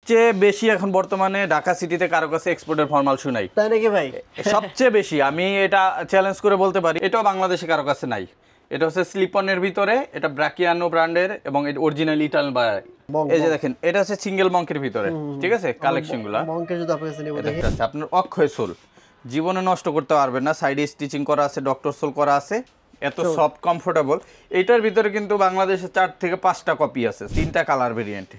সবচেয়ে বেশি এখন বর্তমানে ঢাকা সিটিতে কারো কাছে এক্সপোর্টের ফর্মাল শু নাই। তাই নাকি ভাই? সবচেয়ে বেশি আমি এটা চ্যালেঞ্জ করে বলতে পারি, এটাও বাংলাদেশে কারো কাছে নাই। এটা হচ্ছে স্লিপনের ভিতরে, এটা ব্রাকিয়ানো ব্র্যান্ডের এবং এটা অরিজিনাল ইটালিয়ান বাই। এই যে দেখেন, এটা হচ্ছে সিঙ্গেল মঙ্কের ভিতরে, ঠিক আছে? কালেকশন গুলা মঙ্কের যদি আপনার কাছে নিব দেখি, আপনার অক্ষয় সোল জীবনে নষ্ট করতে পারবেন না। সাইডে স্টিচিং করা আছে, ডক্টর সোল করা আছে, এত সফট কমফোর্টেবল। এইটার ভিতরে কিন্তু বাংলাদেশে 4 থেকে 5টা কপি আছে, 3টা কালার ভেরিয়েন্ট,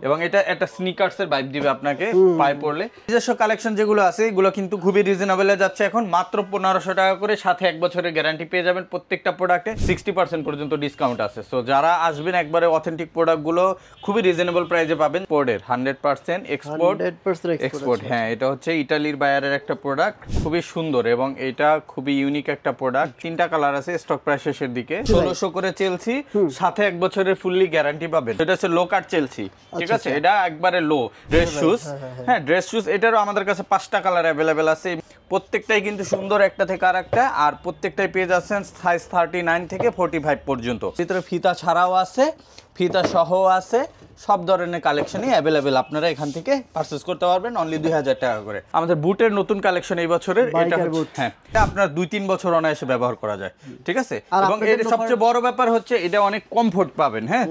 এবং এটা একটা স্নিকার্সের ভাইব দিবে আপনাকে পায়ে পড়লে। নিজস্ব কালেকশন যেগুলো আছে এগুলো কিন্তু খুবই রিজনেবলে যাচ্ছে এখন, মাত্র 1500 টাকা করে, সাথে 1 বছরের গ্যারান্টি পেয়ে যাবেন। প্রত্যেকটা প্রোডাক্টে 60% পর্যন্ত ডিসকাউন্ট আছে। সো যারা আসবেন একবারে অথেন্টিক প্রোডাক্টগুলো খুবই রিজনেবল প্রাইসে পাবেন। পোর্ডের 100% এক্সপোর্ট। হ্যাঁ, এটা হচ্ছে ইটালির বায়ারের একটা প্রোডাক্ট, খুবই সুন্দর এবং এটা খুবই ইউনিক একটা প্রোডাক্ট। 3টা কালার আছে, স্টক প্রাইস শেষের দিকে। 1600 করে চেলসি, সাথে 1 বছরের ফুললি গ্যারান্টি পাবেন। এটা হচ্ছে লো কাট চেলসি, ঠিক আছে? এটা একবারে লো ড্রেস শুজ। হ্যাঁ, ড্রেস শুজ এটারও আমাদের কাছে 5টা কালার অ্যাভেলেবেল আছে। প্রত্যেকটাই কিন্তু সুন্দর একটা থেকে আরেকটা, আর প্রত্যেকটাই পেয়ে যাচ্ছেন সাইজ 39 থেকে 45 পর্যন্ত। ভিতরে ফিতা ছাড়াও আছে, ফিতা সহ আছে, সব ধরনের কালেকশনই অ্যাভেলেবেল। আপনারা এখান থেকে পারচেজ করতে পারবেন অনলি 2000 টাকা করে। আমাদের বুটের নতুন কালেকশন এই বছরের, এটা হ্যাঁ, এটা আপনার 2-3 বছর অনায়াসে ব্যবহার করা যায়, ঠিক আছে? এবং এর সবচেয়ে বড় ব্যাপার হচ্ছে এটা অনেক কমফোর্ট পাবেন। হ্যাঁ,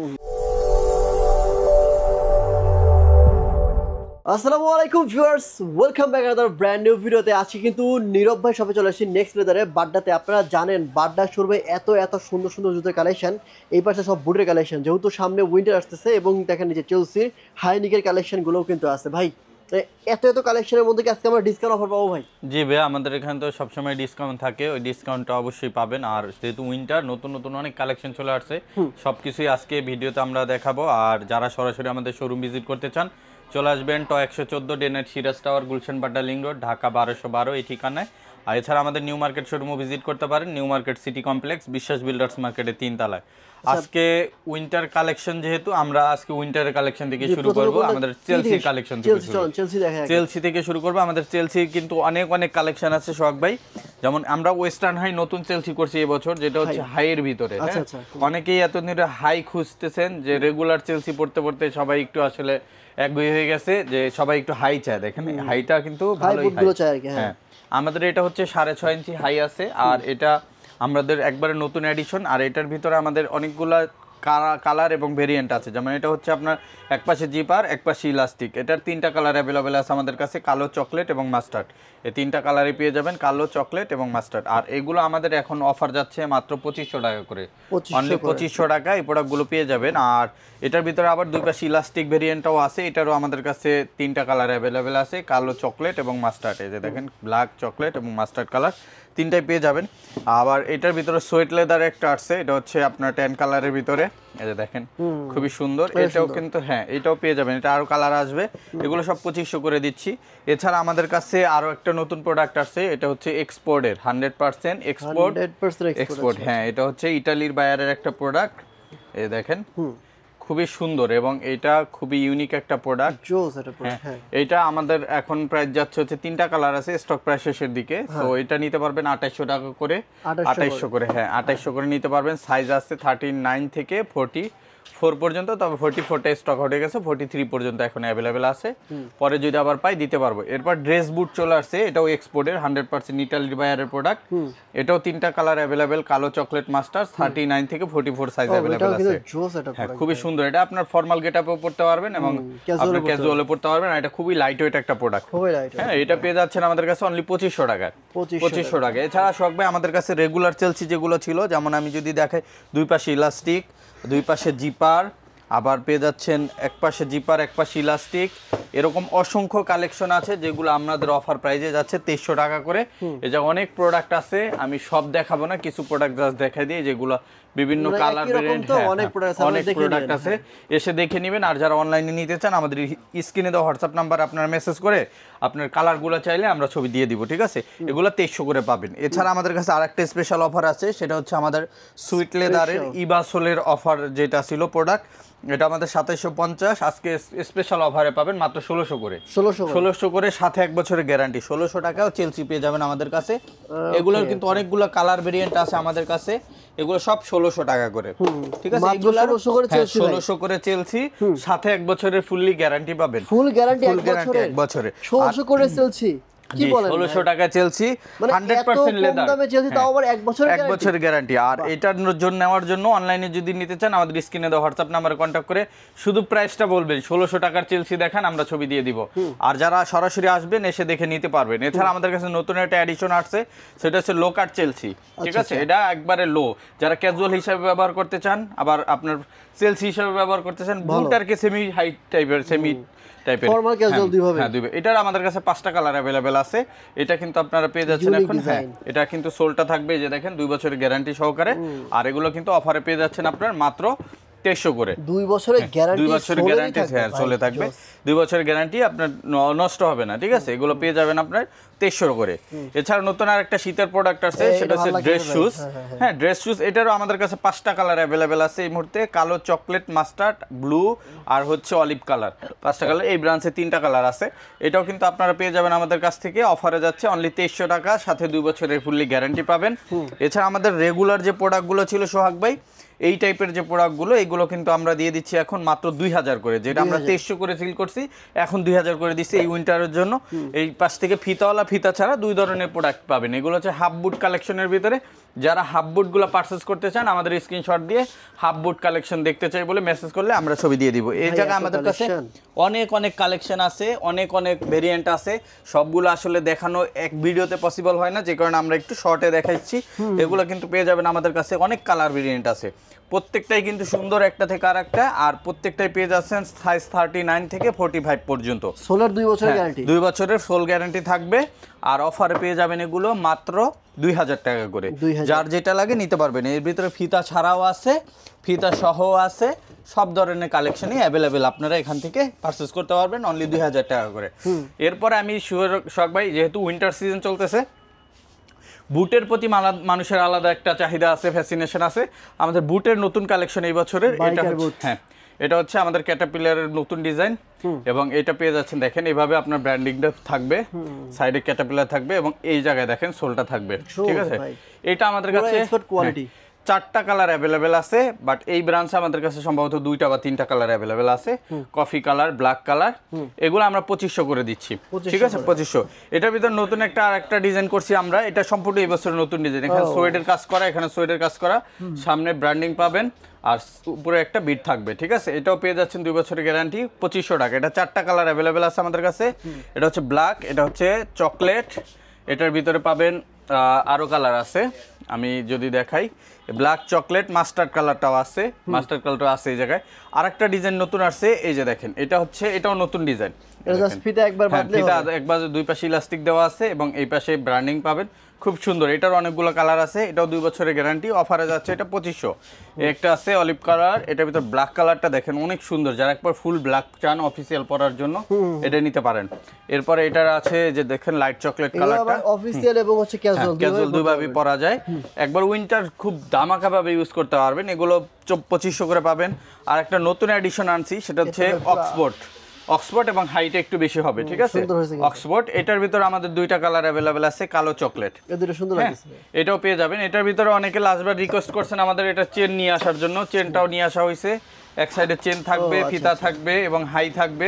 আসসালামু আলাইকুম viewers, welcome back another brand new ভিডিওতে। আজকে কিন্তু নীরব ভাই সবে চলে আসছি নেক্সট লেদারে বাড্ডাতে। আপনারা জানেন বাড্ডা শুরবে এত সুন্দর সুন্দর জুতোর কালেকশন, এই পাশে সব বুটের কালেকশন, যেহেতু সামনে উইন্টার আসতেছে। এবং দেখেন নিচে চেলসির হাইনিকের কালেকশনগুলোও কিন্তু আছে। ভাই এত কালেকশনের মধ্যে কি আজকে আমরা ডিসকাউন্ট অফার পাবো ভাই? জি ভাই, আমাদের এখানে তো সবসময় ডিসকাউন্ট থাকে, ওই ডিসকাউন্টটা অবশ্যই পাবেন। আর যেহেতু উইন্টার, নতুন নতুন অনেক কালেকশন চলে আসছে, সবকিছুই আজকে ভিডিওতে আমরা দেখাবো। আর যারা সরাসরি আমাদের শোরুম ভিজিট করতে চান, চলে আসবেন ট 114 ডেনাইট Siraj tower, Gulshan Badda link road, Dhaka 1212 এই ঠিকানায়। আর এছাড়া আমাদের নিউ মার্কেট শোরুমও ভিজিট করতে পারেন, নিউ মার্কেট সিটি কমপ্লেক্স, বিশ্বাস বিল্ডার্স মার্কেটের 3 তলায়। আজকে উইন্টার কালেকশন, যেহেতু আমরা আজকে উইন্টারের কালেকশন থেকে শুরু করব। আমাদের চেলসি কালেকশন থেকে চেলসি থেকে শুরু করব। আমাদের চেলসি কিন্তু অনেক কালেকশন আছে সোহাগ ভাই। যেমন আমরা ওয়েস্টার্ন হাই নতুন চেলসি করছি এবছর, যেটা হচ্ছে হাইয়ের ভিতরে। অনেকেই এতদিন হাই খুঁজতেছেন, যে রেগুলার চেলসি পড়তে পড়তে সবাই একটু আসলে একগুঁয়ে হয়ে গেছে, যে সবাই একটু হাই চায়। দেখেন হাইটা কিন্তু ভালোই হাই। হ্যাঁ, আমাদের এটা হচ্ছে 6.5 ইঞ্চি হাই আছে, আর এটা আমাদের একবারে নতুন এডিশন। আর এটার ভিতরে আমাদের অনেকগুলা কালার এবং ভেরিয়েন্ট আছে। যেমন এটা হচ্ছে আপনার একপাশে জিপার, একপাশে ইলাস্টিক। এটার 3টা কালার অ্যাভেলেবেল আছে আমাদের কাছে, কালো, চকলেট এবং মাস্টার্ড। এই 3টা কালারই পেয়ে যাবেন, কালো, চকলেট এবং মাস্টার্ড। আর এগুলো আমাদের এখন অফার যাচ্ছে মাত্র 2500 টাকা করে, অনলি 2500 টাকা এই প্রোডাক্টগুলো পেয়ে যাবেন। আর এটার ভিতরে আবার 2 পাশে ইলাস্টিক ভেরিয়েন্টটাও আছে, এটারও আমাদের কাছে 3টা কালার অ্যাভেলেবেল আছে, কালো, চকলেট এবং মাস্টার্ড। এই যে দেখেন, ব্ল্যাক, চকলেট এবং মাস্টার্ড কালার 3টাই পেয়ে যাবেন। আবার এটার ভিতরে সোয়েট লেদার একটা আসছে, এটা হচ্ছে আপনার 10 কালারের ভিতরে। এই যে দেখেন, খুবই সুন্দর। এটাও কিন্তু হ্যাঁ, এটাও পেয়ে যাবেন, এটা আরো কালার আসবে। এগুলো সব 2500 করে দিচ্ছি। এছাড়া আমাদের কাছে আরো একটা নতুন প্রোডাক্ট আসছে, এটা হচ্ছে এক্সপোর্টের 100% এক্সপোর্ট। হ্যাঁ, এটা হচ্ছে ইটালির বায়ারের একটা প্রোডাক্ট। এই দেখেন, খুবই সুন্দর এবং এটা খুবই ইউনিক একটা প্রোডাক্ট। এইটা আমাদের এখন প্রাইস যাচ্ছে হচ্ছে 3টা কালার আছে, স্টক প্রাইস শেষের দিকে। তো এটা নিতে পারবেন 2800 টাকা করে, 2800 করে। হ্যাঁ, 2800 করে নিতে পারবেন। সাইজ আছে 39 থেকে 44 পর্যন্ত, তবে 44টা স্টক হয়ে গেছে, 43 পর্যন্ত এখন অ্যাভেলেবেল আছে। পরে যদি আবার পাই দিতে পারবো। এরপর ড্রেস বুট চলে আসছে, এটাও এক্সপোর্টের 100% ইটালি বায়ারের প্রোডাক্ট। এটাও 3টা কালার অ্যাভেলেবেল, কালো, চকলেট, মাস্টার। 39 থেকে 44 সাইজ অ্যাভেলেবেল আছে। হ্যাঁ, খুবই সুন্দর। এটা আপনার ফর্মাল গেটআপেও পড়তে পারবেন এবং আপনি ক্যাজুয়ালে পড়তে পারবেন। আর এটা খুবই লাইট ওয়েট একটা প্রোডাক্ট। হ্যাঁ, এটা পেয়ে যাচ্ছেন আমাদের কাছে অনলি 2500 টাকায়, 2500 টাকা। এছাড়া শখ ভাই আমাদের কাছে রেগুলার চেলসি যেগুলো ছিল, যেমন আমি যদি দেখাই, 2 পাশে ইলাস্টিক, 2 পাশে জিপার, আবার পেয়ে যাচ্ছেন এক পাশে জিপার, এক পাশে ইলাস্টিক। এরকম অসংখ্য কালেকশন আছে, যেগুলো আমাদের অফার প্রাইসে যাচ্ছে 2300 টাকা করে। এই যে অনেক প্রোডাক্ট আছে, আমি সব দেখাবো না, কিছু প্রোডাক্ট জাস্ট দেখাই দিই, যেগুলো বিভিন্ন কালার ভেরিয়েন্ট, অনেক প্রোডাক্ট আছে, এসে দেখে নেবেন। আর যারা অনলাইনে নিতে চান, আমাদের স্ক্রিনে দেওয়া হোয়াটসঅ্যাপ নাম্বার আপনার মেসেজ করে আপনার কালারগুলো চাইলে আমরা ছবি দিয়ে দিব, ঠিক আছে? এগুলো 2300 করে পাবেন। এছাড়া আমাদের কাছে আরেকটা স্পেশাল অফার আছে, সেটা হচ্ছে আমাদের সুইট লেদারের ইবাসোলের অফার যেটা ছিল প্রোডাক্ট, এটা আমাদের 2750, আজকে স্পেশাল অফারে পাবেন মাত্র 1600 করে 1600 করে, সাথে 1 বছরের গ্যারান্টি। 1600 টাকাও চেলসি পেয়ে যাবেন আমাদের কাছে। এগুলোর কিন্তু অনেকগুলো কালার ভেরিয়েন্ট আছে আমাদের কাছে, এগুলো সব 1600 টাকা করে, ঠিক আছে। এগুলো 1600 করে চেলসি, সাথে 1 বছরের ফুললি গ্যারান্টি পাবেন। ফুল গ্যারান্টি 1 বছরে 1600 করে চেলসি, কি বলেন? 1600 টাকা চেলসি, 100% লেদার, দামে চেলসি, তাও আবার 1 বছরের গ্যারান্টি। আর এটার জন্য নেওয়ার জন্য অনলাইনে যদি নিতে চান আমাদের স্ক্রিনে দেওয়া হোয়াটসঅ্যাপ নাম্বারে কন্ট্যাক্ট করে শুধু প্রাইসটা বলবেন, 1600 টাকার চেলসি দেখান, আমরা ছবি দিয়ে দিব। আর যারা সরাসরি আসবেন এসে দেখে নিতে পারবেন। এছাড়া আমাদের কাছে নতুন একটা এডিশন আসছে, সেটা হচ্ছে লো কাট চেলসি, ঠিক আছে। এটা একবারে লো, যারা ক্যাজুয়াল হিসেবে ব্যবহার করতে চান, আবার আপনার চেলসি হিসেবে ব্যবহার করতে চান, বুট আর কি সেমি হাই টাইপের, সেমি টাইপের, ফর্মাল ক্যাজুয়াল দুইভাবে। হ্যাঁ, দুইভাবে। এটার আমাদের কাছে 5টা কালার अवेलेबल আছে। এটা কিন্তু আপনারা পেয়ে যাচ্ছেন এখন। হ্যাঁ, এটা কিন্তু সোলটা থাকবে, এই যে দেখেন 2 বছরের গ্যারান্টি সহকারে। আর এগুলো কিন্তু অফারে পেয়ে যাচ্ছেন আপনার মাত্র 2300 করে। 2 বছরের গ্যারান্টি, 2 বছরের গ্যারান্টি, হ্যাঁ, চলে থাকবে। 2 বছরের গ্যারান্টি, আপনার নষ্ট হবে না, ঠিক আছে। এগুলো পেয়ে যাবেন আপনার 2300 করে। এছাড়া নতুন আরেকটা শীতের প্রোডাক্ট আছে, সেটা হচ্ছে ড্রেস শুজ। হ্যাঁ, ড্রেস শুজ, এটারও আমাদের কাছে 5টা কালার अवेलेबल আছে এই মুহূর্তে, কালো, চকলেট, মাস্টার্ড, ব্লু আর হচ্ছে অলিভ কালার। 5টা কালার, এই ব্রাঞ্চে 3টা কালার আছে। এটাও কিন্তু আপনারা পেয়ে যাবেন আমাদের কাছ থেকে, অফারে যাচ্ছে অনলি 2300 টাকা, সাথে 2 বছরের ফুললি গ্যারান্টি পাবেন। এছাড়া আমাদের রেগুলার যে প্রোডাক্টগুলো ছিল সোহাগ ভাই, এই টাইপের যে প্রোডাক্টগুলো, এগুলো কিন্তু আমরা দিয়ে দিচ্ছি এখন মাত্র 2000 করে, যেটা আমরা 2300 করে সেল করছি, এখন 2000 করে দিচ্ছি এই উইন্টারের জন্য। এই পাশ থেকে ফিতাওয়ালা, ফিতা ছাড়া 2 ধরনের প্রোডাক্ট পাবেন। এগুলো হচ্ছে হাফ বুট কালেকশনের ভিতরে। যারা হাফ বুটগুলো পারচেজ করতে চান আমাদের স্ক্রিনশট দিয়ে হাফ বুট কালেকশন দেখতে চাই বলে মেসেজ করলে আমরা ছবি দিয়ে দিব। এই জায়গায় আমাদের কাছে অনেক কালেকশন আছে, অনেক ভেরিয়েন্ট আছে। সবগুলো আসলে দেখানো এক ভিডিওতে পসিবল হয় না, যে কারণে আমরা একটু শর্টে দেখাচ্ছি। এগুলো কিন্তু পেয়ে যাবেন আমাদের কাছে, অনেক কালার ভেরিয়েন্ট আছে, প্রত্যেকটাই কিন্তু সুন্দর একটা থেকে আরেকটা। আর প্রত্যেকটাই পেয়ে যাচ্ছেন সাইজ 39 থেকে 45 পর্যন্ত। সোলার 2 বছরের গ্যারান্টি, 2 বছরের সোল গ্যারান্টি থাকবে। আর অফারে পেয়ে যাবেন এগুলো মাত্র 2000 টাকা করে। যার যেটা লাগে নিতে পারবেন। এর ভিতরে ফিতা ছাড়াও আছে, ফিতা সহ আছে, সব ধরনের কালেকশনই অ্যাভেলেবেল, আপনারা এখান থেকে পারচেজ করতে পারবেন অনলি 2000 টাকা করে। এরপরে আমি শখ ভাই, যেহেতু উইন্টার সিজন চলতেছে, বুটের প্রতি মানুষের আলাদা একটা চাহিদা আছে, ফ্যাসিনেশন আছে। আমাদের বুটের নতুন কালেকশন এই বছরের, এটা হ্যাঁ, এটা হচ্ছে আমাদের ক্যাটারপিলারের নতুন ডিজাইন। এবং এটা পেয়ে যাচ্ছেন, দেখেন এইভাবে আপনার ব্র্যান্ডিংটা থাকবে, সাইডে ক্যাটারপিলার থাকবে এবং এই জায়গায় দেখেন সোলটা থাকবে, ঠিক আছে। এটা আমাদের কাছে 4টা কালার অ্যাভেলেবেল আছে, বাট এই ব্রাঞ্চে আমাদের কাছে সম্ভবত 2টা বা 3টা কালার অ্যাভেলেবেল আছে। কফি কালার, ব্ল্যাক কালার, এগুলো আমরা 2500 করে দিচ্ছি, ঠিক আছে, 2500। এটার ভিতর নতুন আরেকটা ডিজাইন করছি আমরা, এটা সম্পূর্ণ এই বছরের নতুন ডিজাইন। এখানে সোয়েডের কাজ করা, এখানে সোয়েডের কাজ করা, সামনে ব্র্যান্ডিং পাবেন আর উপরে একটা বিট থাকবে, ঠিক আছে। এটাও পেয়ে যাচ্ছেন 2 বছরের গ্যারান্টি, 2500 টাকা। এটা 4টা কালার অ্যাভেলেবেল আছে আমাদের কাছে। এটা হচ্ছে ব্ল্যাক, এটা হচ্ছে চকলেট, এটার ভিতরে পাবেন আরও কালার আছে, আমি যদি দেখাই, ব্ল্যাক, চকলেট, মাস্টার্ড কালারটাও আছে, মাস্টার্ড কালারটাও আছে এই জায়গায়। আরেকটা ডিজাইন নতুন আসছে, এই যে দেখেন, এটাও নতুন ডিজাইন। ফিতা একবার একবার 2 পাশে ইলাস্টিক দেওয়া আছে এবং এই পাশে ব্র্যান্ডিং পাবেন, খুব সুন্দর। এটার অনেকগুলো কালার আছে, এটাও 2 বছরের গ্যারান্টি, অফারে যাচ্ছে এটা 2500। একটা আছে অলিভ কালার, এটার ভিতর ব্ল্যাক কালারটা দেখেন অনেক সুন্দর, যারা একবার ফুল ব্ল্যাক চান অফিসিয়াল পরার জন্য এটা নিতে পারেন। এরপরে এটার আছে যে দেখেন লাইট চকলেট কালারটা, অফিসিয়াল এবং হচ্ছে ক্যাজুয়াল দুইভাবে পরা যায়। একবার উইন্টার খুব দামাকা ভাবে ইউজ করতে পারবেন। এগুলো 2500 করে পাবেন। আর একটা নতুন এডিশন আনছি, সেটা হচ্ছে অক্সফোর্ড এবং হাইট একটু বেশি হবে, ঠিক আছে, অক্সফোর্ড। এটার ভিতরে আমাদের 2টা কালার অ্যাভেলেবেল আছে, কালো, চকলেট, এটাও পেয়ে যাবেন। এটার ভিতরে অনেকে লাস্টবার রিকোয়েস্ট করছেন আমাদের এটা চেন নিয়ে আসার জন্য, চেনটাও নিয়ে আসা হয়েছে। এক সাইডে চেন থাকবে, ফিতা থাকবে এবং হাই থাকবে।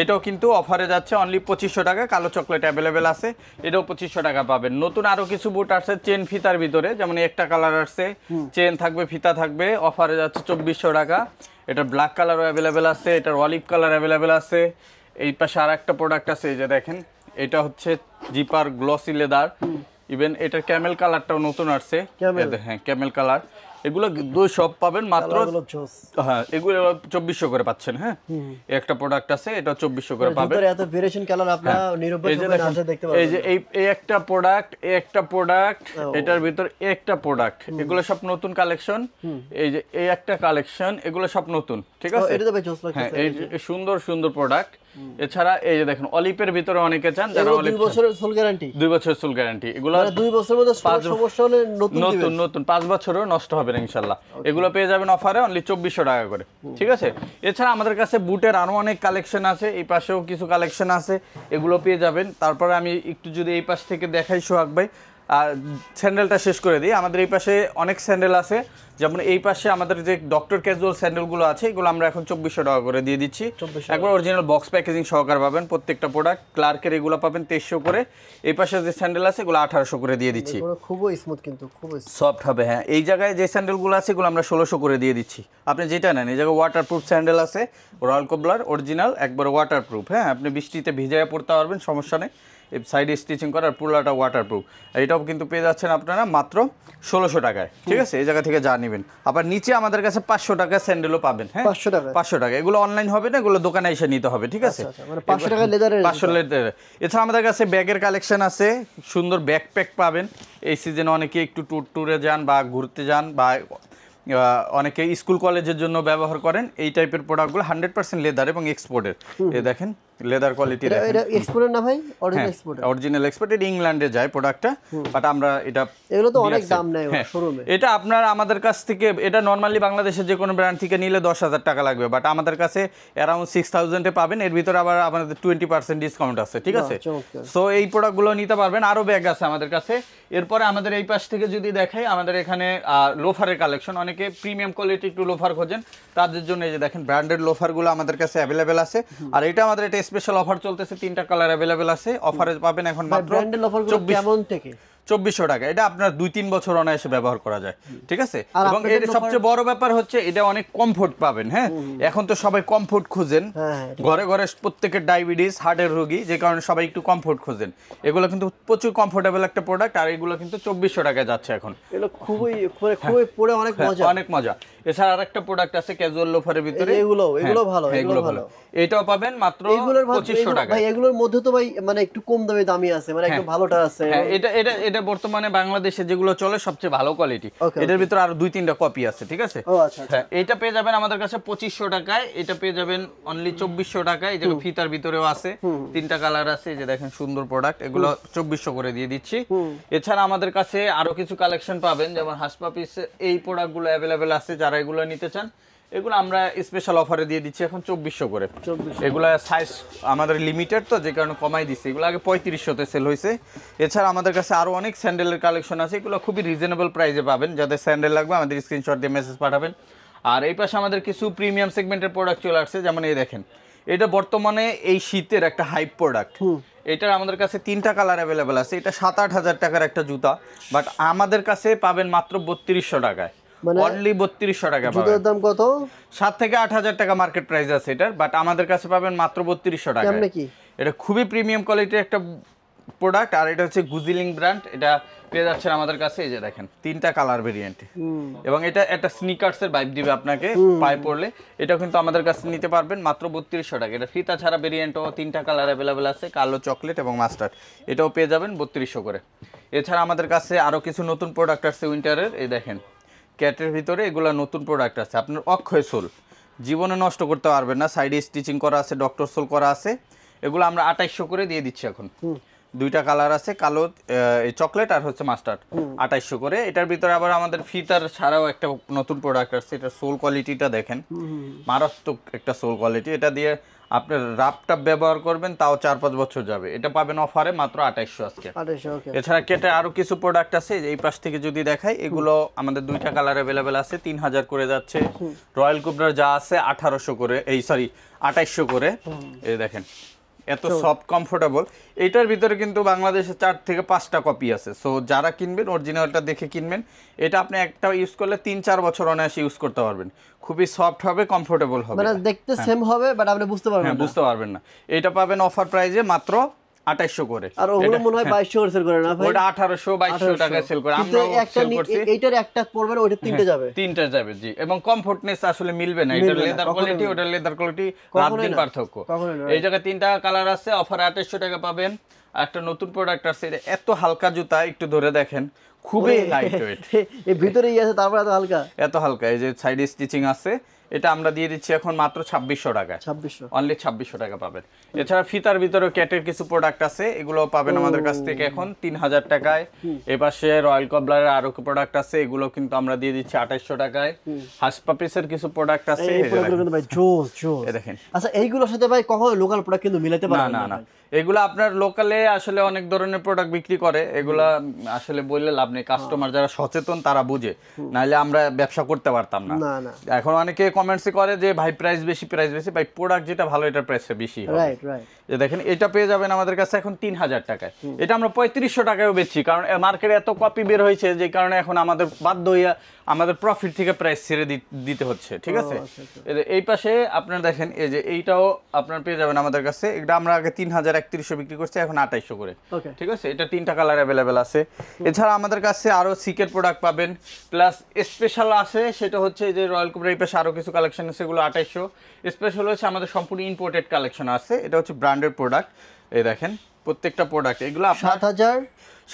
এটাও কিন্তু অফারে যাচ্ছে অনলি 2500 টাকা, কালো চকলেট অ্যাভেলেবেল আছে, এটাও 2500 টাকা পাবেন। নতুন আরো কিছু বুট আসছে চেন ফিতার ভিতরে, যেমন একটা কালার আসছে, চেন থাকবে, ফিতা থাকবে, অফারে যাচ্ছে 2400 টাকা। এটা ব্ল্যাক কালারও অ্যাভেলেবেল আছে, এটার অলিভ কালার অ্যাভেলেবেল আছে। এই পাশে আর একটা প্রোডাক্ট আছে, এই যে দেখেন, এটা হচ্ছে জিপার গ্লসি লেদার। ইভেন এটার ক্যামেল কালারটাও নতুন আসছে, হ্যাঁ, ক্যামেল কালার। এগুলো সব পাবেন মাত্র, হ্যাঁ, এগুলো 2400 করে পাচ্ছেন। হ্যাঁ, একটা প্রোডাক্ট আছে, এটা 2400 করে পাবেন। এত ভেরিয়েশন কালার আপনারা নিরবভাবে দেখতে পাবেন। এই যে এই একটা প্রোডাক্ট, এটার ভিতর একটা প্রোডাক্ট, এগুলো সব নতুন কালেকশন। এই যে এই একটা কালেকশন, এগুলো সব নতুন, ঠিক আছে। এটা তো ভাই জোস লাগছে, হ্যাঁ, এই সুন্দর সুন্দর প্রোডাক্ট। এছাড়া এই যে দেখেন অলিপের ভিতরে অনেকে চান, যারা অলিভ 2 বছরের সোল গ্যারান্টি, 2 বছরের ফুল গ্যারান্টি। এগুলো মানে 2 বছরের মধ্যে সমস্যা হলে নতুন নতুন নতুন 5 বছরও নষ্ট হবে না ইনশাআল্লাহ। এগুলো পেয়ে যাবেন অফারে অনলি 2400 টাকা করে, ঠিক আছে। এছাড়া আমাদের কাছে বুটের আরো অনেক কালেকশন আছে, এই পাশেও কিছু কালেকশন আছে, এগুলো পেয়ে যাবেন। তারপরে আমি একটু যদি এই পাশ থেকে দেখাই সোহাগ ভাই, আর স্যান্ডেলটা শেষ করে দিই। আমাদের এই পাশে অনেক স্যান্ডেল আছে, যেমন এই পাশে আমাদের যে ডক্টর ক্যাজুয়াল স্যান্ডেলগুলো আছে, এগুলো আমরা এখন 2400 টাকা করে দিয়ে দিচ্ছি। একবার অরিজিনাল বক্স প্যাকেজিং সহকার পাবেন প্রত্যেকটা প্রোডাক্ট। ক্লার্কের এগুলো পাবেন 2300 করে। এই পাশে যে স্যান্ডেল আছে এগুলো 1800 করে দিয়ে দিচ্ছি। খুবই স্মুথ, কিন্তু খুবই সফট হবে। হ্যাঁ, এই জায়গায় যে স্যান্ডেলগুলো আছে এগুলো আমরা 1600 করে দিয়ে দিচ্ছি। আপনি যেটা নেন, এই জায়গায় ওয়াটারপ্রুফ স্যান্ডেল আছে, রয়্যাল কোবলার অরিজিনাল, একবার ওয়াটারপ্রুফ। হ্যাঁ, আপনি বৃষ্টিতে ভিজায় পড়তে পারবেন, সমস্যা নেই। এই সাইডে স্টিচিং করার পুরোটা ওয়াটারপ্রুফ। এটাও কিন্তু পেয়ে যাচ্ছেন আপনারা মাত্র 1600 টাকায়, ঠিক আছে। এই জায়গা থেকে যা নেবেন। আবার নিচে আমাদের কাছে 500 টাকা স্যান্ডেলও পাবেন। হ্যাঁ, 500 টাকা। এগুলো অনলাইন হবে না, এগুলো দোকানে এসে নিতে হবে, ঠিক আছে। মানে 500 টাকা লেদারের, 500 লেদার। এছাড়া আমাদের কাছে ব্যাগের কালেকশন আছে, সুন্দর ব্যাকপ্যাক পাবেন। এই সিজনে অনেকে একটু ট্যুরে যান বা ঘুরতে যান, বা অনেকে স্কুল কলেজের জন্য ব্যবহার করেন। এই টাইপের প্রোডাক্টগুলো 100% লেদার এবং এক্সপোর্টের। এই দেখেন লেদার কোয়ালিটি, এটা এক্সপোর্টের না ভাই, অরিজিনাল এক্সপোর্টের, অরিজিনাল এক্সপোর্টেড। ইংল্যান্ডে যায় প্রোডাক্টটা, বাট আমরা এটা, এগুলো তো অনেক দাম নেয় শোরুমে। এটা আপনার আমাদের কাছ থেকে, এটা নরমালি বাংলাদেশের যে কোনো ব্র্যান্ড থেকে নিলে 10,000 টাকা লাগবে, বাট আমাদের কাছে অ্যারাউন্ড 6000 এ পাবেন। এর ভিতরে আবার আমাদের 20% ডিসকাউন্ট আছে, ঠিক আছে। সো এই প্রোডাক্টগুলো নিতে পারবেন। আরো ব্যাগ আছে আমাদের কাছে। এরপরে আমাদের এই পাশ থেকে যদি দেখাই, আমাদের এখানে লোফারের কালেকশন। অনেকে প্রিমিয়াম কোয়ালিটি একটু লোফার খোঁজেন, তাদের জন্য এই যে দেখেন ব্র্যান্ডেড লোফারগুলো আমাদের কাছে অ্যাভেলেবেল আছে। আর এটা আমাদের একটা স্পেশাল অফার চলতেছে, 3টা কালার অ্যাভেলেবেল আছে। অফারে পাবেন এখন মাত্র ব্র্যান্ডেড লোফারগুলো কেমন থেকে 2400 টাকা। এটা আপনার 2-3 বছর অনায়াসে ব্যবহার করা যায়, ঠিক আছে। এবং এর সবচেয়ে বড় ব্যাপার হচ্ছে এটা অনেক কমফোর্ট পাবেন। হ্যাঁ, এখন তো সবাই কমফোর্ট খুঁজেন, ঘরে ঘরে প্রত্যেকের ডায়াবেটিস, হার্টের রোগী, যে কারণে সবাই একটু কমফোর্ট খুঁজেন। এগুলো কিন্তু প্রচুর কমফোর্টেবল একটা প্রোডাক্ট, আর এগুলো কিন্তু 2400 টাকায় যাচ্ছে এখন। এগুলো খুবই খুবই পরে অনেক মজা, অনেক মজা। এছাড়া আরেকটা প্রোডাক্ট আছে ক্যাজুয়াল লোফারের ভিতরে, এগুলো ভালো, এগুলো ভালো। এটাও পাবেন মাত্র 2500 টাকা। ভাই এগুলোর মধ্যে তো ভাই মানে একটু কম দামি আছে, মানে একটু ভালোটা আছে। হ্যাঁ, এটা বর্তমানে বাংলাদেশে যেগুলো চলে সবচেয়ে ভালো কোয়ালিটি। এটার ভিতরে আরো 2-3টা কপি আছে, ঠিক আছে। হ্যাঁ, এটা পেয়ে যাবেন আমাদের কাছে 2500 টাকায়। এটা পেয়ে যাবেন অনলি 2400 টাকায়। এই যে ফিতার ভিতরেও আছে, 3টা কালার আছে, এই যে দেখেন সুন্দর প্রোডাক্ট। এগুলো 2400 করে দিয়ে দিচ্ছি। এছাড়া আমাদের কাছে আরো কিছু কালেকশন পাবেন, যেমন হাসপাপিস, এই প্রোডাক্টগুলো অ্যাভেলেবেল আছে। যারা এগুলো নিতে চান, এগুলো আমরা স্পেশাল অফারে দিয়ে দিচ্ছি এখন 2400 করে। এগুলো সাইজ আমাদের লিমিটেড, তো যে কারণে কমাই দিচ্ছি। এগুলো আগে 3500-তে সেল হয়েছে। এছাড়া আমাদের কাছে আরো অনেক স্যান্ডেলের কালেকশন আছে, এগুলো খুবই রিজনেবল প্রাইসে পাবেন। যাদের স্যান্ডেল লাগবে আমাদের স্ক্রিনশট দিয়ে মেসেজ পাঠাবেন। আর এই পাশে আমাদের কিছু প্রিমিয়াম সেগমেন্টের প্রোডাক্ট চলে আসছে, যেমন এই দেখেন, এটা বর্তমানে এই শীতের একটা হাইপ প্রোডাক্ট। এটার আমাদের কাছে 3টা কালার অ্যাভেলেবেল আছে। এটা 7-8 হাজার টাকার একটা জুতা, বাট আমাদের কাছে পাবেন মাত্র 3200 টাকায়। অনলি 3200 টাকা পাবেন। জুতার দাম কত? 7 থেকে 8000 টাকা মার্কেট প্রাইস আছে এটার, বাট আমাদের কাছে পাবেন মাত্র 3200 টাকা। এটা খুবই প্রিমিয়াম কোয়ালিটির একটা প্রোডাক্ট। আর এটা হচ্ছে গুজিলিং ব্র্যান্ড। এটা পেয়ে যাচ্ছেন আমাদের কাছে, এই যে দেখেন 3টা কালার ভেরিয়েন্ট। এবং এটা একটা স্নিকার্সের ভাইব দিবে আপনাকে পায়ে পড়লে। এটাও কিন্তু আমাদের কাছে নিতে পারবেন মাত্র 3200 টাকা। এটা ফিতা ছাড়া ভেরিয়েন্টও 3টা কালার অ্যাভেলেবেল আছে, কালো, চকলেট এবং মাস্টার্ড। এটাও পেয়ে যাবেন 3200 করে। এছাড়া আমাদের কাছে আরো কিছু নতুন প্রোডাক্ট আছে উইন্টারের। এই দেখেন ক্যাটের ভিতরে এগুলা নতুন প্রোডাক্ট আছে। আপনার অক্ষয় সোল জীবনে নষ্ট করতে পারবেন না, সাইডে স্টিচিং করা আছে, ডক্টর সোল করা আছে। এগুলো আমরা 2800 করে দিয়ে দিচ্ছি এখন। 2টা কালার আছে, কালো, চকলেট আর হচ্ছে মাস্টার্ড, 2800 করে। এটার ভিতরে আবার আমাদের ফিতার ছাড়াও একটা নতুন প্রোডাক্ট আছে। এটা সোল কোয়ালিটিটা দেখেন, মারাত্মক একটা সোল কোয়ালিটি। এটা দিয়ে আপনার রাপটাপ ব্যবহার করবেন, তাও 4-5 বছর যাবে। এটা পাবেন অফারে মাত্র 2800 আজকে। এছাড়া কেটে আরো কিছু প্রোডাক্ট আছে, এই পাশ থেকে যদি দেখাই, এগুলো আমাদের 2টা কালার অ্যাভেলেবেল আছে, 3000 করে যাচ্ছে। রয়্যাল কোবরার যা আছে 1800 করে, 2800 করে। এই দেখেন এত সফট কমফোর্টেবল। এটার ভিতরে কিন্তু বাংলাদেশে 4 থেকে 5টা কপি আছে। সো যারা কিনবেন অরিজিনালটা দেখে কিনবেন। এটা আপনি একটা ইউজ করলে 3-4 বছর অনায়াসে ইউজ করতে পারবেন। খুবই সফট হবে, কমফোর্টেবল হবে, মানে দেখতে সেম হবে, বাট আপনি বুঝতে পারবেন না। বুঝতে পারবেন না। এটা পাবেন অফার প্রাইসে মাত্র 2800 করে। আর ওগুলো মনে হয় 2200 করে সেল করে না ভাই? ওটা 1800-2200 টাকায় সেল করে। আমরা সেল করছি। এইটার একটা পড়বে না, ওইটা 3টে যাবে। 3টে যাবে, জি। এবং কমফোর্টনেস আসলে মিলবে না। এটা লেদার কোয়ালিটি, ওটা লেদার কোয়ালিটি, রাত দিন পার্থক্য। এই জায়গায় 3টা কালার আছে, অফারে 2800 টাকা পাবেন। একটা নতুন প্রোডাক্ট আছে, এটা এত হালকা জুতা, একটু ধরে দেখেন, খুবই লাইট ওয়েট। এই ভিতরেই আছে, তারপর এত হালকা। এত হালকা। এই যে সাইডে স্টিচিং আছে, এটা আমরা দিয়ে দিচ্ছি এখন মাত্র 2600 টাকায়। 2600 অনলি 2600 টাকা পাবেন। এছাড়া ফিতার ভিতরে ক্যাটের কিছু প্রোডাক্ট আছে, এগুলো পাবেন আমাদের কাছ থেকে এখন 3000 টাকায়। এপাশে রয়্যাল কবলারের আরো প্রোডাক্ট আছে, এগুলো কিন্তু আমরা দিয়ে দিচ্ছি 2800 টাকায়। হাস পাপিসের কিছু প্রোডাক্ট আছে, এই প্রোডাক্টগুলো কিন্তু ভাই জোস জোস। এই দেখেন। আচ্ছা এইগুলোর সাথে ভাই কখনো লোকাল প্রোডাক্ট কিন্তু মিলাতে না পারবেন না না না, এগুলো আপনার লোকালে আসলে অনেক ধরনের প্রোডাক্ট বিক্রি করে, এগুলা আসলে বললে লাভ নেই। কাস্টমার যারা সচেতন তারা বুঝে, নাহলে আমরা ব্যবসা করতে পারতাম না। না না, এখন অনেকে কমেন্টস করে যে ভাই প্রাইস বেশি, ভাই প্রোডাক্ট যেটা ভালো এটার প্রাইস বেশি হবে। Right right. যে দেখেন এটা পেয়ে যাবেন আমাদের কাছে এখন 3000 টাকায়। এটা আমরা 3500 টাকায়ও বেচছি, কারণ মার্কেটে এত কপি বের হয়েছে যে কারণে এখন আমাদের বাধ্য হইয়া আমাদের প্রফিট থেকে প্রাইস ছেড়ে দিতে হচ্ছে, ঠিক আছে। এই পাশে আপনার দেখেন এই যে এইটাও আপনার পেয়ে যাবেন আমাদের কাছে। এটা আমরা আগে 3031 বিক্রি করছি, এখন 2800 করে, ঠিক আছে। এটা 3টা কালার অ্যাভেলেবেল আছে। এছাড়া আমাদের কাছে আরো সিকের প্রোডাক্ট পাবেন, প্লাস স্পেশাল আছে, সেটা হচ্ছে যে রয়্যাল কোবরা। এই পাশে আরো কিছু কালেকশন আছে, এগুলো 2800। স্পেশাল হচ্ছে আমাদের সম্পূর্ণ ইম্পোর্টেড কালেকশন আছে, এটা হচ্ছে ব্র্যান্ডেড প্রোডাক্ট। এই দেখেন প্রত্যেকটা প্রোডাক্ট, এগুলো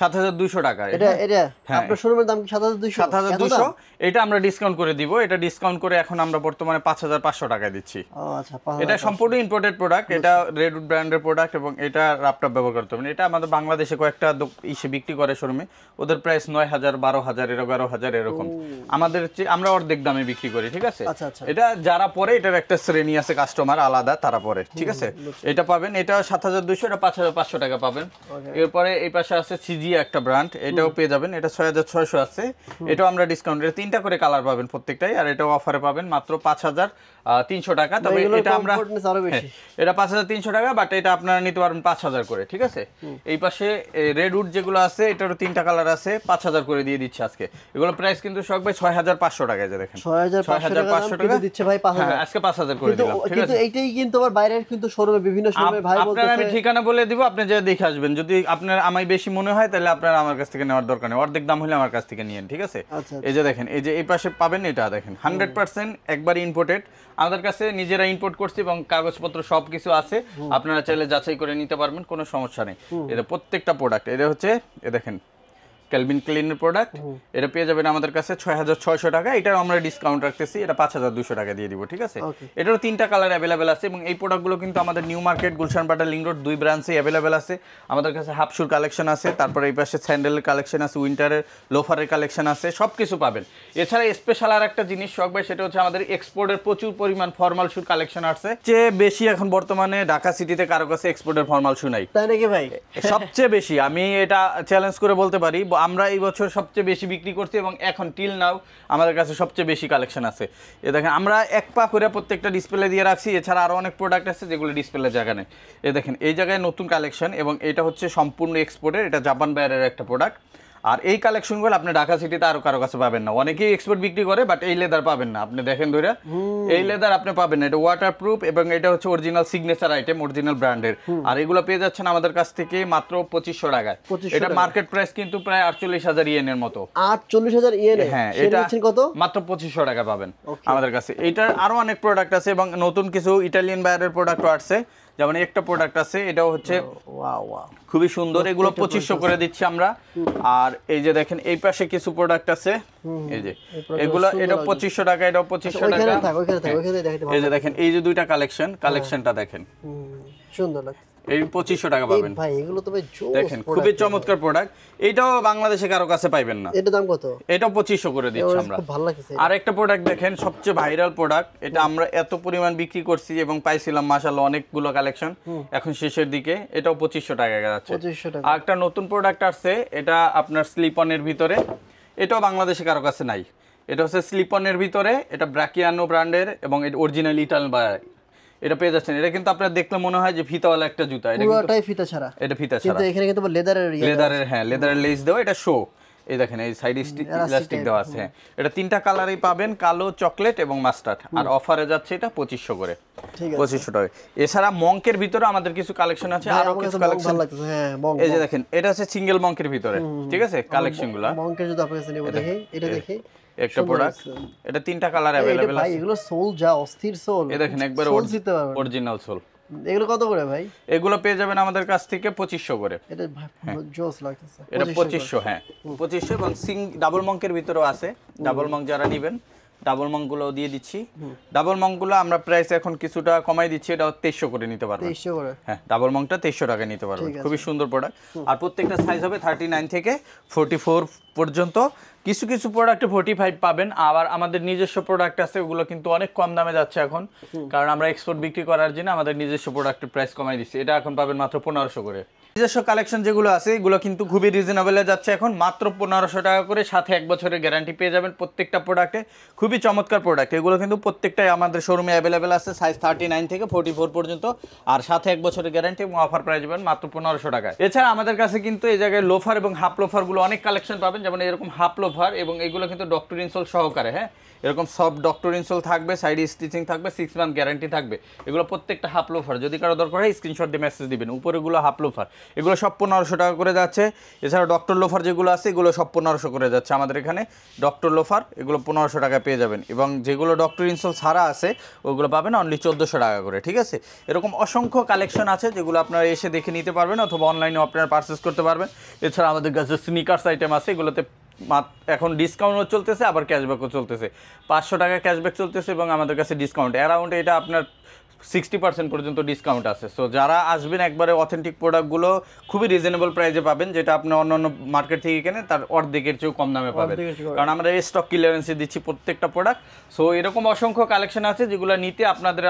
7200 টাকা। এটা আপনার শোরুমের দাম কি 7200? 7200। এটা আমরা ডিসকাউন্ট করে দিব, এটা ডিসকাউন্ট করে এখন আমরা বর্তমানে 5500 টাকায় দিচ্ছি। আচ্ছা, এটা সম্পূর্ণ ইম্পোর্টেড প্রোডাক্ট, এটা রেডউড ব্র্যান্ডের প্রোডাক্ট, এবং এটা ল্যাপটপ ব্যবহার করতে হবে। এটা আমাদের বাংলাদেশে কয়েকটা ইসে বিক্রি করে শোরুমে, ওদের প্রাইস 9000, 12000, 11000 এরকম। আমাদের আমরা অর্ধেক দামে বিক্রি করি, ঠিক আছে। এটা যারা পরে এটার একটা শ্রেণী আছে কাস্টমার আলাদা, তারা পরে, ঠিক আছে। এটা পাবেন, এটা 7200, এটা 5500 টাকা পাবেন। এরপরে এই পাশে আছে সিজি একটা ব্র্যান্ড, এটাও পেয়ে যাবেন, এটা 6600 আছে। এটাও আমরা ডিসকাউন্ট, এটা 3টা করে কালার পাবেন প্রত্যেকটাই, আর এটাও অফারে পাবেন মাত্র 5300 টাকা। তবে এটা আমরা এটা 5300 টাকা, বাট এটা আপনারা নিতে পারবেন 5000 করে, ঠিক আছে। এই পাশে রেডউড যেগুলো আছে, এটারও 3টা কালার আছে, 5000 করে দিয়ে দিচ্ছে আজকে। এগুলো প্রাইস কিন্তু শখ ভাই 6500 টাকায়, যে দেখেন 6500 টাকা দিচ্ছে ভাই। 5000 আজকে 5000 করে দিলাম, ঠিক আছে। কিন্তু এইটাই কিন্তু আবার বাইরের কিন্তু শোরুমে বিভিন্ন শোরুমে ভাই বলতেছে, আপনারা আমি ঠিকানা বলে দিব, আপনি যে দেখে আসবেন। যদি আপনার আমায় বেশি মনে হয় তাহলে আপনারা আমার কাছ থেকে নেওয়ার দরকার নেই, অর্ধেক দাম হলে আমার কাছ থেকে নিয়েন, ঠিক আছে। এই যে দেখেন, এই যে এই পাশে পাবেন, এটা দেখেন 100% একবারই ইম্পোর্টেড, আমাদের কাছে নিজেরা ইম্পোর্ট করছি এবং কাগজপত্র সবকিছু আছে, আপনারা চাইলে যাচাই করে নিতে পারবেন, কোনো সমস্যা নেই। এটা প্রত্যেকটা প্রোডাক্ট, এটা হচ্ছে এ দেখেন ক্যালভিন ক্লিনের প্রোডাক্ট, এটা পেয়ে যাবেন আমাদের কাছে 6600 টাকা। এটাও আমরা ডিসকাউন্ট রাখতেছি, এটা 5200 টাকা দিয়ে দিব, ঠিক আছে। এটারও 3টা কালার অ্যাভেলেবেল আছে, এবং এই প্রোডাক্টগুলো কিন্তু আমাদের নিউ মার্কেট, গুলশানপাটা, লিংক রোড 2 ব্রাঞ্চে অ্যাভেলেবেল আছে। আমাদের কাছে হাফ শুর কালেকশন আছে, তারপরে এই পাশে স্যান্ডেলের কালেকশন আছে, উইন্টারের লোফারের কালেকশন আছে, সব কিছু পাবেন। এছাড়া স্পেশাল আর একটা জিনিস শখ ভাই, সেটা হচ্ছে আমাদের এক্সপোর্টের প্রচুর পরিমাণ ফর্মাল শুর কালেকশন আছে। চেয়ে বেশি এখন বর্তমানে ঢাকা সিটিতে কারো কাছে এক্সপোর্টের ফর্মাল শু নাই, তাই নাকি ভাই? সবচেয়ে বেশি, আমি এটা চ্যালেঞ্জ করে বলতে পারি, আমরা এই বছর সবচেয়ে বেশি বিক্রি করছি, এবং এখন টিল নাও আমাদের কাছে সবচেয়ে বেশি কালেকশন আছে। এ দেখেন আমরা এক পা করে প্রত্যেকটা ডিসপ্লে দিয়ে রাখছি, এছাড়া আরো অনেক প্রোডাক্ট আছে যেগুলো ডিসপ্লে জায়গা নেই। এ দেখেন এই জায়গায় নতুন কালেকশন, এবং এটা হচ্ছে সম্পূর্ণ এক্সপোর্টের, এটা জাপান বাইরের একটা প্রোডাক্ট। আর এই কালেকশনগুলো আপনি ঢাকা সিটিতে আরো কারো কাছে পাবেন না, অনেকেই এক্সপোর্ট বিক্রি করে, বাট এই লেদার পাবেন না। আপনি দেখেন ধরে এই লেদার আপনি পাবেন না, এটা ওয়াটারপ্রুফ, এবং এটা হচ্ছে অরিজিনাল সিগনেচার আইটেম, অরিজিনাল ব্র্যান্ডের। আর এগুলো পেয়ে যাচ্ছেন আমাদের কাছ থেকে মাত্র 2500 টাকায়। এটা মার্কেট প্রাইস কিন্তু প্রায় 48000 ইয়েনের মতো। 48000 ইয়েন? হ্যাঁ, এটা কত? মাত্র 2500 টাকা পাবেন আমাদের কাছে। এটার আরো অনেক প্রোডাক্ট আছে, এবং নতুন কিছু ইটালিয়ান বাইরের প্রোডাক্টও আসছে। যেমন একটা প্রোডাক্ট আছে, এটাও হচ্ছে খুবই সুন্দর, এগুলো 2500 করে দিচ্ছি আমরা। আর এই যে দেখেন এই পাশে কিছু প্রোডাক্ট আছে, এই যে এগুলো, এটা 2500 টাকা, এটাও 2500 টাকা। এই যে দেখেন এই যে দুইটা কালেকশনটা দেখেন, সুন্দর লাগে, এই 2500 টাকা পাবেন ভাই। এগুলো তো ভাই জোস, দেখেন খুবই চমৎকার প্রোডাক্ট। এটাও বাংলাদেশে কারো কাছে পাইবেন না। এটার দাম কত? এটাও 2500 করে দিচ্ছি আমরা। খুব ভালো লাগছে। আর একটা প্রোডাক্ট দেখেন, সবচেয়ে ভাইরাল প্রোডাক্ট, এটা আমরা এত পরিমাণ বিক্রি করছি এবং পাইছিলাম মাশাআল্লাহ অনেকগুলো কালেকশন, এখন শেষের দিকে এটাও 2500 টাকা যাচ্ছে। 2500 টাকা। আর একটা নতুন প্রোডাক্ট আসছে, এটা আপনার স্লিপ অনের ভিতরে, এটাও বাংলাদেশে কারো কাছে নাই। এটা হচ্ছে স্লিপ অনের ভিতরে, এটা ব্রাকিয়ানো ব্র্যান্ডের, এবং এটা অরিজিনাল ইটালিয়ান বা এটা পেয়ে যাচ্ছেন। এটা কিন্তু আপনারা দেখলে মনে হয় যে ফিতাওয়ালা একটা জুতা, এটা পুরোটাই ফিতা ছাড়া। এটা ফিতা ছাড়া, কিন্তু এখানে কিন্তু লেদারের হ্যাঁ লেদারের লেস দেওয়া, এটা শো। এই দেখেন এই সাইড ইলাস্টিক দেওয়া আছে। হ্যাঁ, এটা 3টা কালারই পাবেন, কালো, চকলেট এবং মাস্টার্ড। আর অফারে যাচ্ছে এটা 2500 করে, 2500 টাকা। এছাড়া মঙ্কের ভিতরে আমাদের কিছু কালেকশন আছে, আরো কিছু কালেকশন। এই যে দেখেন এটা হচ্ছে সিঙ্গেল মঙ্কের ভিতরে, ঠিক আছে, কালেকশনগুলো। মঙ্কের যদি আপনার কাছে নেব, দেখি এটা দেখি একটা প্রোডাক্ট, এটা 3টা কালার अवेलेबल আছে। ভাই এগুলো সোল যা অস্থির সোল, এই দেখেন একবার অরিজিনাল সোল। এগুলো কত করে ভাই? এগুলো পেয়ে যাবেন আমাদের কাছ থেকে 2500 করে। এটা জোস লাগতেছে। এটা 2500, হ্যাঁ 2500, এবং ডাবল মঙ্কের ভিতরেও আছে। ডাবল মঙ্ক যারা নেবেন ডাবল মঙ্কগুলো দিয়ে দিচ্ছি। ডাবল মঙ্কগুলো আমরা প্রাইস এখন কিছুটা কমাই দিচ্ছি, এটা 2300 করে নিতে পারবেন। 2300 করে, হ্যাঁ ডাবল মঙ্কটা 2300 টাকা নিতে পারবেন। খুবই সুন্দর প্রোডাক্ট। আর প্রত্যেকটা সাইজ হবে 39 থেকে 44 পর্যন্ত। কিছু কিছু প্রোডাক্টে 45 পাবেন। আবার আমাদের নিজস্ব প্রোডাক্ট আছে, ওগুলো কিন্তু অনেক কম দামে যাচ্ছে এখন, কারণ আমরা এক্সপোর্ট বিক্রি করার জন্য আমাদের নিজস্ব প্রোডাক্টের প্রাইস কমাই দিচ্ছি। এটা এখন পাবেন মাত্র 1500 করে। নিজস্ব কালেকশন যেগুলো আছে এগুলো কিন্তু খুবই রিজনেবলে যাচ্ছে এখন, মাত্র 1500 টাকা করে, সাথে 1 বছরের গ্যারান্টি পেয়ে যাবেন প্রত্যেকটা প্রোডাক্টে। খুবই চমৎকার প্রোডাক্ট এগুলো, কিন্তু প্রত্যেকটাই আমাদের শোরুমে অ্যাভেলেবেল আছে, সাইজ 39 থেকে 44 পর্যন্ত, আর সাথে 1 বছরের গ্যারান্টি এবং অফার প্রাইস পাবেন মাত্র 1500 টাকায়। এছাড়া আমাদের কাছে কিন্তু এই জায়গায় লোফার এবং হাফ লোফারগুলো অনেক কালেকশন পাবেন, যেমন এরকম হাফ লোফার, এবং এগুলো কিন্তু ডক্টর ইনসোল সহকারে, হ্যাঁ এরকম সব ডক্টর ইনসোল থাকবে, সাইড স্টিচিং থাকবে, 6 মান্থ গ্যারান্টি থাকবে। এগুলো প্রত্যেকটা হাফ লোফার, যদি কারো দরকার হয় স্ক্রিনশট দিয়ে মেসেজ দিবেন। উপরেগুলো হাফ লোফার, এগুলো সব 1500 টাকা করে যাচ্ছে। এছাড়া ডক্টর লোফার যেগুলো আছে এগুলো সব 1500 করে যাচ্ছে আমাদের এখানে। ডক্টর লোফার এগুলো 1500 টাকা পেয়ে যাবেন, এবং যেগুলো ডক্টর ইনসোল ছাড়া আছে ওগুলো পাবেন অনলি 1400 টাকা করে, ঠিক আছে। এরকম অসংখ্য কালেকশন আছে যেগুলো আপনারা এসে দেখে নিতে পারবেন, অথবা অনলাইনে আপনারা পারচেস করতে পারবেন। এছাড়া আমাদের কাছে স্নিকার্স আইটেম আছে, এগুলোতে এখন ডিসকাউন্টও চলতেছে, আবার ক্যাশব্যাকও চলতেছে। 500 টাকা ক্যাশব্যাক চলতেছে, এবং আমাদের কাছে ডিসকাউন্ট অ্যারাউন্ড এটা আপনার 60% পর্যন্ত ডিসকাউন্ট আছে। সো যারা আসবেন একবারে অথেন্টিক প্রোডাক্টগুলো খুবই রিজনেবল প্রাইসে পাবেন, যেটা আপনি অন্যান্য মার্কেট থেকে কেনেন তার অর্ধেকের চেয়েও কম দামে পাবেন, কারণ আমরা স্টক ক্লিয়ারেন্সে দিচ্ছি প্রত্যেকটা প্রোডাক্ট। সো এরকম অসংখ্য কালেকশন আছে যেগুলো নিতে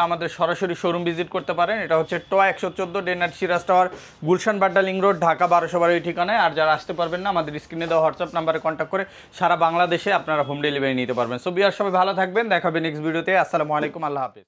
আমাদের সরাসরি শোরুম ভিজিট করতে পারেন। এটা হচ্ছে টয় 114 ডেনার্ট Siraj tower, Gulshan Badda link road, Dhaka 1212 এই ঠিকানায়। আর যারা আসতে পারবেন না, আমাদের স্ক্রিনে দেওয়া হোয়াটসঅ্যাপ নাম্বারে কন্ট্যাক্ট করে সারা বাংলাদেশে আপনারা হোম ডেলিভারি নিতে পারবেন। সো বিয়ার সবাই ভালো থাকবেন, দেখাবেন নেক্সট ভিডিওতে। আসসালামু আলাইকুম, আল্লাহ হাফেজ।